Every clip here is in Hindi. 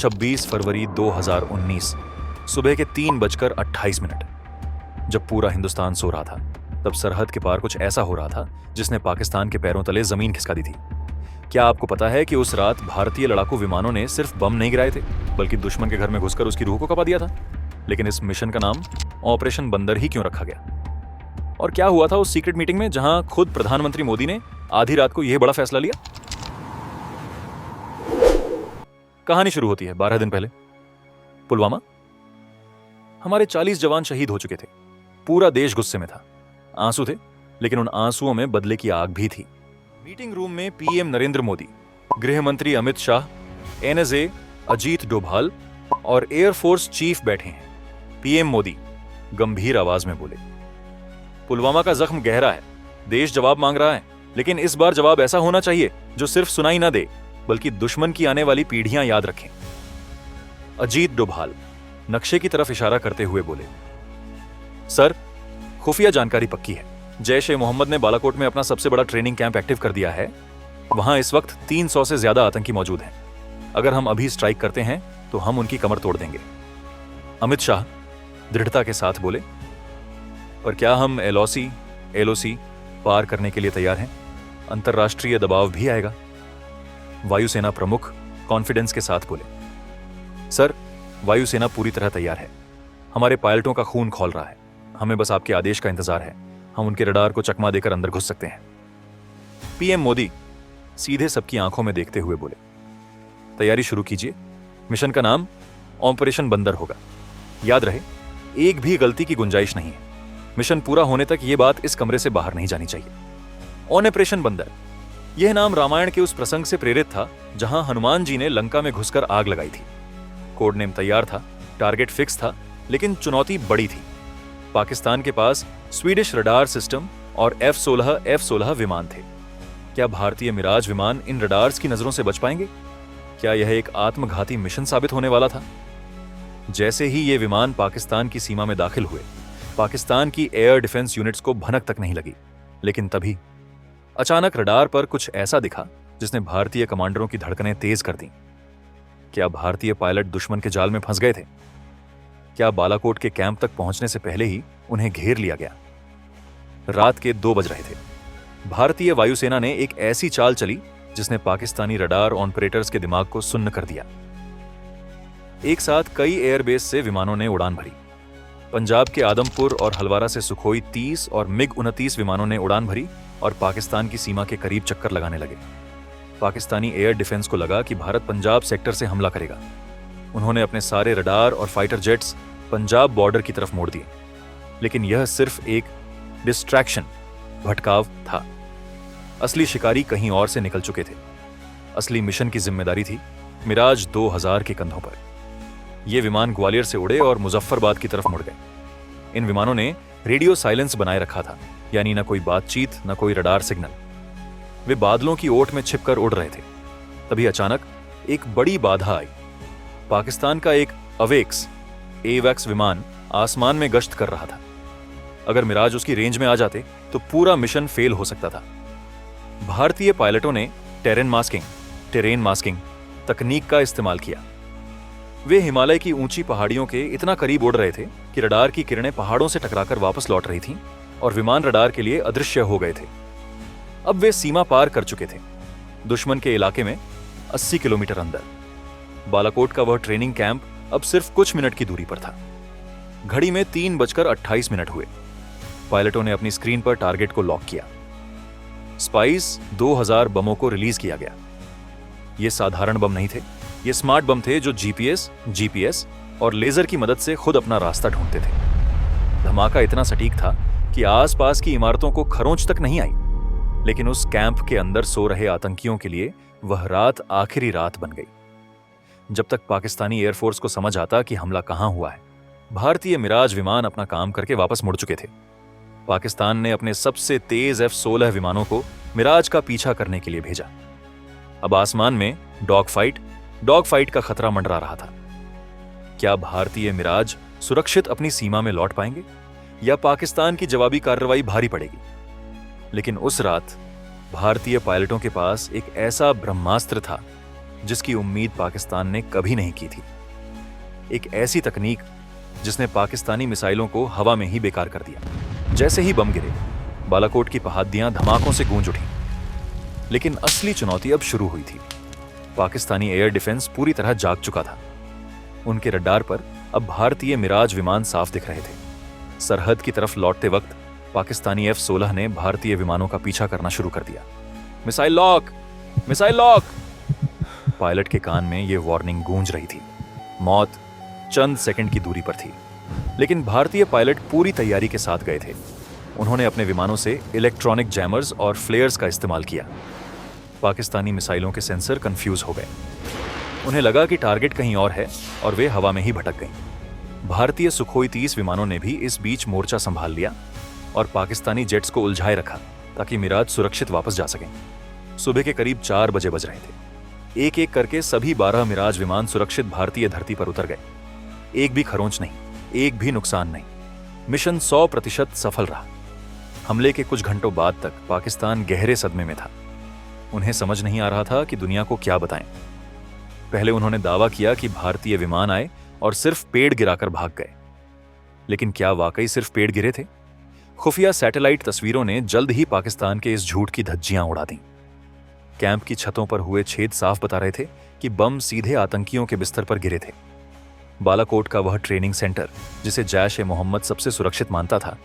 26 फरवरी 2019 सुबह के 3:28। जब पूरा हिंदुस्तान सो रहा था, तब सरहद के पार कुछ ऐसा हो रहा था जिसने पाकिस्तान के पैरों तले जमीन खिसका दी थी। क्या आपको पता है कि उस रात भारतीय लड़ाकू विमानों ने सिर्फ बम नहीं गिराए थे, बल्कि दुश्मन के घर में घुसकर उसकी रूह को कपा दिया था? लेकिन इस मिशन का नाम ऑपरेशन बंदर ही क्यों रखा गया? और क्या हुआ था उस सीक्रेट मीटिंग में जहां खुद प्रधानमंत्री मोदी ने आधी रात को यह बड़ा फैसला लिया? कहानी शुरू होती है 12 दिन पहले। पुलवामा। हमारे 40 जवान शहीद हो चुके थे। पूरा देश गुस्से में था। आंसू थे, लेकिन उन आंसुओं में बदले की आग भी थी। मीटिंग रूम में पीएम नरेंद्र मोदी, गृह मंत्री अमित शाह, एनएसए अजीत डोभाल और एयरफोर्स चीफ बैठे हैं। पीएम मोदी गंभीर आवाज में बोले, पुलवामा का जख्म गहरा है, देश जवाब मांग रहा है, लेकिन इस बार जवाब ऐसा होना चाहिए जो सिर्फ सुनाई ना दे, बल्कि दुश्मन की आने वाली पीढ़ियां याद रखें। अजीत डोभाल नक्शे की तरफ इशारा करते हुए बोले, सर, खुफिया जानकारी पक्की है। जैश ए मोहम्मद ने बालाकोट में अपना सबसे बड़ा ट्रेनिंग कैंप एक्टिव कर दिया है। वहां इस वक्त 300 से ज्यादा आतंकी मौजूद हैं। अगर हम अभी स्ट्राइक करते हैं तो हम उनकी कमर तोड़ देंगे। अमित शाह दृढ़ता के साथ बोले, पर क्या हम एलओसी पार करने के लिए तैयार हैं? अंतर्राष्ट्रीय दबाव भी आएगा। वायुसेना प्रमुख कॉन्फिडेंस के साथ बोले, सर, वायुसेना पूरी तरह तैयार है। हमारे पायलटों का खून खौल रहा है। हमें बस आपके आदेश का इंतजार है। हम उनके रडार को चकमा देकर अंदर घुस सकते हैं। पीएम मोदी सीधे सबकी आंखों में देखते हुए बोले, तैयारी शुरू कीजिए। मिशन का नाम ऑपरेशन बंदर होगा। याद रहे, एक भी गलती की गुंजाइश नहीं है। मिशन पूरा होने तक यह बात इस कमरे से बाहर नहीं जानी चाहिए। ऑपरेशन बंदर, यह नाम रामायण के उस प्रसंग से प्रेरित था जहां हनुमान जी ने लंका में घुसकर आग लगाई थी। कोड नेम तैयार था, टारगेट फिक्स था, लेकिन चुनौती बड़ी थी। पाकिस्तान के पास स्वीडिश रडार सिस्टम और F-16 विमान थे। क्या भारतीय मिराज विमान इन रडार्स की नजरों से बच पाएंगे? क्या यह एक आत्मघाती मिशन साबित होने वाला था? जैसे ही ये विमान पाकिस्तान की सीमा में दाखिल हुए, पाकिस्तान की एयर डिफेंस यूनिट्स को भनक तक नहीं लगी। लेकिन तभी अचानक रडार पर कुछ ऐसा दिखा जिसने भारतीय कमांडरों की धड़कनें तेज कर दी। क्या भारतीय पायलट दुश्मन के जाल में फंस गए थे? क्या बालाकोट के कैंप तक पहुंचने से पहले ही उन्हें घेर लिया गया? रात के 2 बज रहे थे। भारतीय वायुसेना ने एक ऐसी चाल चली जिसने पाकिस्तानी रडार ऑपरेटर्स के दिमाग को सुन्न कर दिया। एक साथ कई एयरबेस से विमानों ने उड़ान भरी। पंजाब के आदमपुर और हलवारा से सुखोई 30 और मिग-29 विमानों ने उड़ान भरी और पाकिस्तान की सीमा के करीब चक्कर लगाने लगे। पाकिस्तानी एयर डिफेंस को लगा कि भारत पंजाब सेक्टर से हमला करेगा। उन्होंने अपने सारे रडार और फाइटर जेट्स पंजाब बॉर्डर की तरफ मोड़ दिए। लेकिन यह सिर्फ एक डिस्ट्रैक्शन, भटकाव था। असली शिकारी कहीं और से निकल चुके थे। असली मिशन की जिम्मेदारी थी मिराज 2000 के कंधों पर। ये विमान ग्वालियर से उड़े और मुजफ्फरबाद की तरफ मुड़ गए। इन विमानों ने रेडियो साइलेंस बनाए रखा था, यानी न कोई बातचीत, न कोई रडार सिग्नल। वे बादलों की ओट में छिपकर उड़ रहे थे। तभी अचानक एक बड़ी बाधा आई। पाकिस्तान का एक एवैक्स विमान आसमान में गश्त कर रहा था। अगर मिराज उसकी रेंज में आ जाते तो पूरा मिशन फेल हो सकता था। भारतीय पायलटों ने टेरेन मास्किंग तकनीक का इस्तेमाल किया। वे हिमालय की ऊंची पहाड़ियों के इतना करीब उड़ रहे थे कि रडार की किरणें पहाड़ों से टकराकर वापस लौट रही थीं और विमान रडार के लिए अदृश्य हो गए थे। अब वे सीमा पार कर चुके थे, दुश्मन के इलाके में 80 किलोमीटर अंदर। बालाकोट का वह ट्रेनिंग कैंप अब सिर्फ कुछ मिनट की दूरी पर था। घड़ी में 3:28 हुए। पायलटों ने अपनी स्क्रीन पर टारगेट को लॉक किया। स्पाइस 2000 बमों को रिलीज किया गया। ये साधारण बम नहीं थे, ये स्मार्ट बम थे जो जीपीएस और लेजर की मदद से खुद अपना रास्ता ढूंढते थे। धमाका इतना सटीक था कि आसपास की इमारतों को खरोंच तक नहीं आई, लेकिन उस कैंप के अंदर सो रहे आतंकियों के लिए वह रात आखिरी रात बन गई। जब तक पाकिस्तानी एयरफोर्स को समझ आता कि हमला कहां हुआ है, भारतीय मिराज विमान अपना काम करके वापस मुड़ चुके थे। पाकिस्तान ने अपने सबसे तेज F-16 विमानों को मिराज का पीछा करने के लिए भेजा। अब आसमान में डॉग फाइट का खतरा मंडरा रहा था। क्या भारतीय मिराज सुरक्षित अपनी सीमा में लौट पाएंगे या पाकिस्तान की जवाबी कार्रवाई भारी पड़ेगी? लेकिन उस रात भारतीय पायलटों के पास एक ऐसा ब्रह्मास्त्र था जिसकी उम्मीद पाकिस्तान ने कभी नहीं की थी। एक ऐसी तकनीक जिसने पाकिस्तानी मिसाइलों को हवा में ही बेकार कर दिया। जैसे ही बम गिरे, बालाकोट की पहाड़ियां धमाकों से गूंज उठी। लेकिन असली चुनौती अब शुरू हुई थी। पाकिस्तानी एयर डिफेंस पूरी तरह जाग चुका था। उनके रडार पर अब भारतीय मिराज विमान साफ दिख रहे थे। सरहद की तरफ लौटते वक्त पाकिस्तानी F-16 ने भारतीय विमानों का पीछा करना शुरू कर दिया। Missile lock, missile lock. Pilot के कान में यह वार्निंग गूंज रही थी। मौत चंद सेकंड की दूरी पर थी। लेकिन भारतीय पायलट पूरी तैयारी के साथ गए थे। उन्होंने अपने विमानों से इलेक्ट्रॉनिक जैमर्स और फ्लेयर्स का इस्तेमाल किया। पाकिस्तानी मिसाइलों के सेंसर कंफ्यूज हो गए। उन्हें लगा कि टारगेट कहीं और है और वे हवा में ही भटक गईं। भारतीय सुखोई 30 विमानों ने भी इस बीच मोर्चा संभाल लिया और पाकिस्तानी जेट्स को उलझाए रखा ताकि मिराज सुरक्षित वापस जा सकें। सुबह के करीब 4 बजे बज रहे थे। एक एक करके सभी 12 मिराज विमान सुरक्षित भारतीय धरती पर उतर गए। एक भी खरोंच नहीं, एक भी नुकसान नहीं। मिशन 100% सफल रहा। हमले के कुछ घंटों बाद तक पाकिस्तान गहरे सदमे में था। उन्हें समझ नहीं आ रहा था कि दुनिया को क्या बताएं। पहले उन्होंने दावा किया कि भारतीय विमान आए और सिर्फ पेड़ गिराकर भाग गए। लेकिन क्या वाकई सिर्फ पेड़ गिरे थे? खुफिया सैटेलाइट तस्वीरों ने जल्द ही पाकिस्तान के इस झूठ की धज्जियां उड़ा दी। कैंप की छतों पर हुए छेद साफ बता रहे थे कि बम सीधे आतंकियों के बिस्तर पर गिरे थे। बालाकोट का वह ट्रेनिंग सेंटर जिसे जैश-ए-मोहम्मद सबसे सुरक्षित मानता था,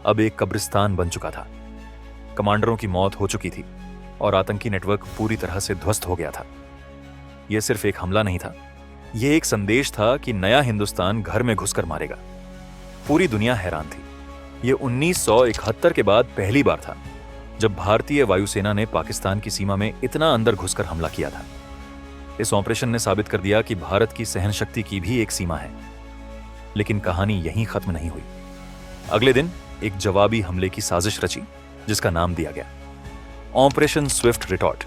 अब एक कब्रिस्तान बन चुका था। कमांडरों की मौत हो चुकी थी और आतंकी नेटवर्क पूरी तरह से ध्वस्त हो गया था। यह सिर्फ एक हमला नहीं था, यह एक संदेश था कि नया हिंदुस्तान घर में घुसकर मारेगा। पूरी दुनिया हैरान थी। यह 1971 के बाद पहली बार था जब भारतीय वायुसेना ने पाकिस्तान की सीमा में इतना अंदर घुसकर हमला किया था। इस ऑपरेशन ने साबित कर दिया कि भारत की सहन शक्ति की भी एक सीमा है। लेकिन कहानी यहीं खत्म नहीं हुई। अगले दिन एक जवाबी हमले की साजिश रची जिसका नाम दिया गया operation Swift retort.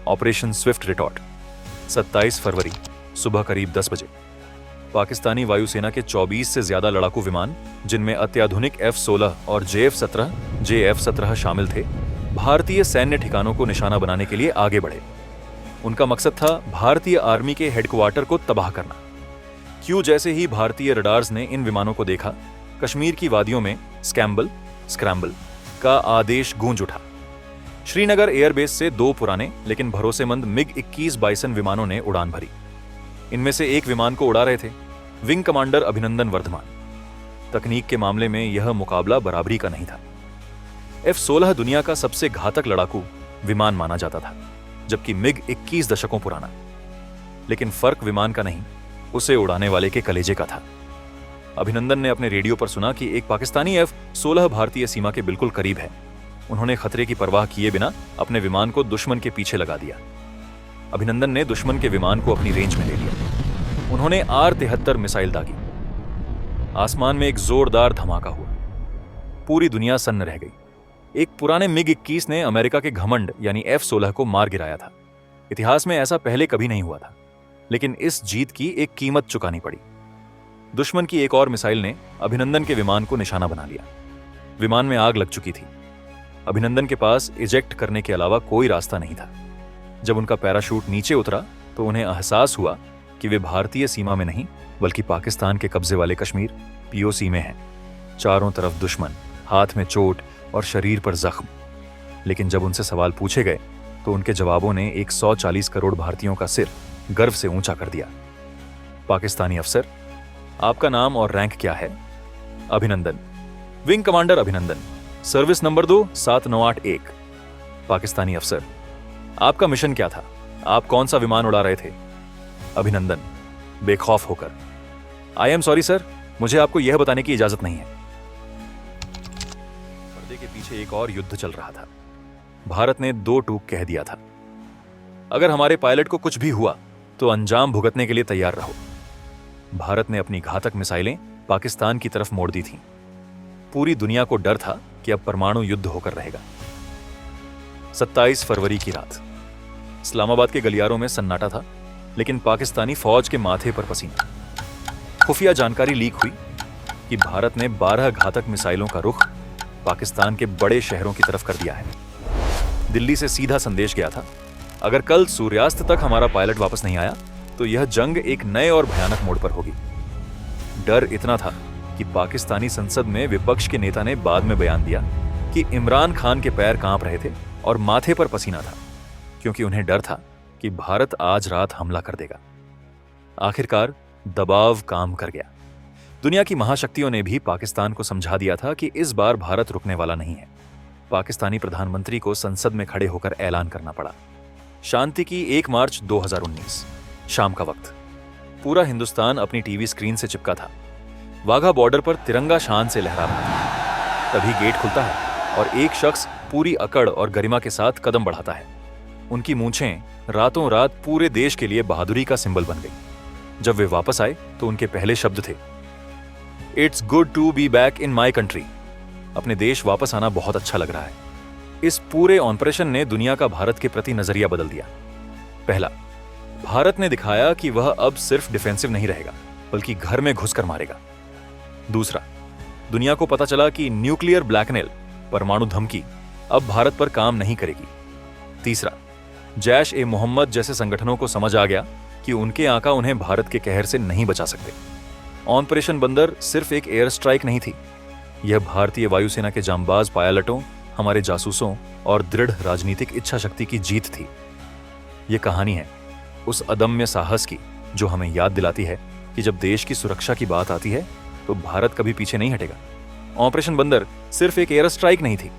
Operation Swift retort 27 फरवरी सुबह करीब 10 बजे पाकिस्तानी वायुसेना के 24 से ज्यादा लड़ाकू विमान, जिनमें अत्याधुनिक F-16 और JF-17, JF-17 शामिल थे, भारतीय सैन्य ठिकानों को निशाना बनाने के लिए आगे बढ़े। उनका मकसद था भारतीय आर्मी के हेडक्वार्टर को तबाह करना। क्यों जैसे ही भारतीय रडार्स ने इन विमानों को देखा, कश्मीर की वादियों में स्क्रैम्बल का आदेश गूंज उठा। श्रीनगर एयरबेस से 2 पुराने लेकिन भरोसेमंद MiG-21 बाइसन विमानों ने उड़ान भरी। इनमें से एक विमान को उड़ा रहे थे विंग कमांडर अभिनंदन वर्धमान। तकनीक के मामले में यह मुकाबला बराबरी का नहीं था। F-16 दुनिया का सबसे घातक लड़ाकू विमान माना जाता था, जबकि MiG-21 दशकों पुराना। लेकिन फर्क विमान का नहीं, उसे उड़ाने वाले के कलेजे का था। अभिनंदन ने अपने रेडियो पर सुना कि एक पाकिस्तानी F-16 भारतीय सीमा के बिल्कुल करीब है। उन्होंने खतरे की परवाह किए बिना अपने विमान को दुश्मन के पीछे लगा दिया। अभिनंदन ने दुश्मन के विमान को अपनी रेंज में ले लिया। उन्होंने R-73 मिसाइल दागी। आसमान में एक जोरदार धमाका हुआ। पूरी दुनिया सन्न रह गई। एक पुराने MiG-21 ने अमेरिका के घमंड यानी F-16 को मार गिराया था। इतिहास में ऐसा पहले कभी नहीं हुआ था। लेकिन इस जीत की एक कीमत चुकानी पड़ी। दुश्मन की एक और मिसाइल ने अभिनंदन के विमान को निशाना बना लिया। विमान में आग लग चुकी थी। अभिनंदन के पास इजेक्ट करने के अलावा कोई रास्ता नहीं था। जब उनका पैराशूट नीचे उतरा तो उन्हें एहसास हुआ कि वे भारतीय सीमा में नहीं बल्कि पाकिस्तान के कब्जे वाले कश्मीर POC में हैं। चारों तरफ दुश्मन, हाथ में चोट और शरीर पर जख्म। लेकिन जब उनसे सवाल पूछे गए तो उनके जवाबों ने 140 करोड़ भारतीयों का सिर गर्व से ऊंचा कर दिया। पाकिस्तानी अफसर, आपका नाम और रैंक क्या है? अभिनंदन, विंग कमांडर अभिनंदन, सर्विस नंबर 2 7981। पाकिस्तानी अफसर, आपका मिशन क्या था? आप कौन सा विमान उड़ा रहे थे? अभिनंदन बेखौफ होकर, आई एम सॉरी सर, मुझे आपको यह बताने की इजाजत नहीं है। पर्दे के पीछे एक और युद्ध चल रहा था। भारत ने 2 टूक कह दिया था, अगर हमारे पायलट को कुछ भी हुआ तो अंजाम भुगतने के लिए तैयार रहो। भारत ने अपनी घातक मिसाइलें पाकिस्तान की तरफ मोड़ दी थीं। पूरी दुनिया को डर था कि अब परमाणु युद्ध होकर रहेगा। 27 फरवरी की रात इस्लामाबाद के गलियारों में सन्नाटा था, लेकिन पाकिस्तानी फौज के माथे पर पसीना। खुफिया जानकारी लीक हुई कि भारत ने 12 घातक मिसाइलों का रुख पाकिस्तान के बड़े शहरों की तरफ कर दिया है। दिल्ली से सीधा संदेश गया था, अगर कल सूर्यास्त तक हमारा पायलट वापस नहीं आया तो यह जंग एक नए और भयानक मोड़ पर होगी। डर इतना था कि पाकिस्तानी संसद में विपक्ष के नेता ने बाद में बयान दिया कि इमरान खान के पैर कांप रहे थे और माथे पर पसीना था, क्योंकि उन्हें डर था कि भारत आज रात हमला कर देगा। आखिरकार दबाव काम कर गया। दुनिया की महाशक्तियों ने भी पाकिस्तान को समझा दिया था कि इस बार भारत रुकने वाला नहीं है। पाकिस्तानी प्रधानमंत्री को संसद में खड़े होकर ऐलान करना पड़ा। शांति की 1 मार्च 2019 शाम का वक्त। पूरा हिंदुस्तान अपनी टीवी स्क्रीन से चिपका था। वाघा बॉर्डर पर तिरंगा शान से लहरा रहा था। तभी गेट खुलता है और एक शख्स पूरी अकड़ और गरिमा के साथ कदम बढ़ाता है। उनकी मूंछें रातों रात पूरे देश के लिए बहादुरी का सिंबल बन गई। जब वे वापस आए तो उनके पहले शब्द थे, it's good to be back in my country. अपने देश वापस आना बहुत अच्छा लग रहा है। इस पूरे ऑपरेशन ने दुनिया का भारत के प्रति नजरिया बदल दिया। पहला, भारत ने दिखाया कि वह अब सिर्फ डिफेंसिव नहीं रहेगा, बल्कि घर में घुसकर मारेगा। दूसरा, दुनिया को पता चला कि न्यूक्लियर ब्लैकमेल, परमाणु धमकी, अब भारत पर काम नहीं करेगी। तीसरा, जैश ए मोहम्मद जैसे संगठनों को समझ आ गया कि उनके आका उन्हें भारत के कहर से नहीं बचा सकते। ऑपरेशन बंदर सिर्फ एक एयर स्ट्राइक नहीं थी, यह भारतीय वायुसेना के जांबाज पायलटों, हमारे जासूसों और दृढ़ राजनीतिक इच्छा शक्ति की जीत थी। यह कहानी है उस अदम्य साहस की जो हमें याद दिलाती है कि जब देश की सुरक्षा की बात आती है तो भारत कभी पीछे नहीं हटेगा। ऑपरेशन बंदर सिर्फ एक एयर स्ट्राइक नहीं थी,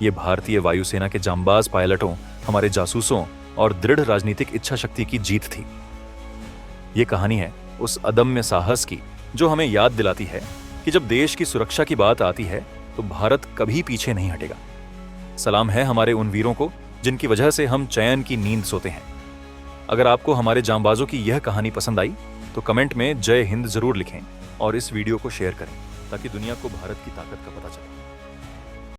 यह भारतीय वायुसेना के जांबाज पायलटों, हमारे जासूसों और दृढ़ राजनीतिक इच्छा शक्ति की जीत थी। यह कहानी है उस अदम्य साहस की जो हमें याद दिलाती है कि जब देश की सुरक्षा की बात आती है तो भारत कभी पीछे नहीं हटेगा। सलाम है हमारे उन वीरों को जिनकी वजह से हम चैन की नींद सोते हैं। अगर आपको हमारे जांबाजों की यह कहानी पसंद आई तो कमेंट में जय हिंद जरूर लिखें और इस वीडियो को शेयर करें ताकि दुनिया को भारत की ताकत का पता चले।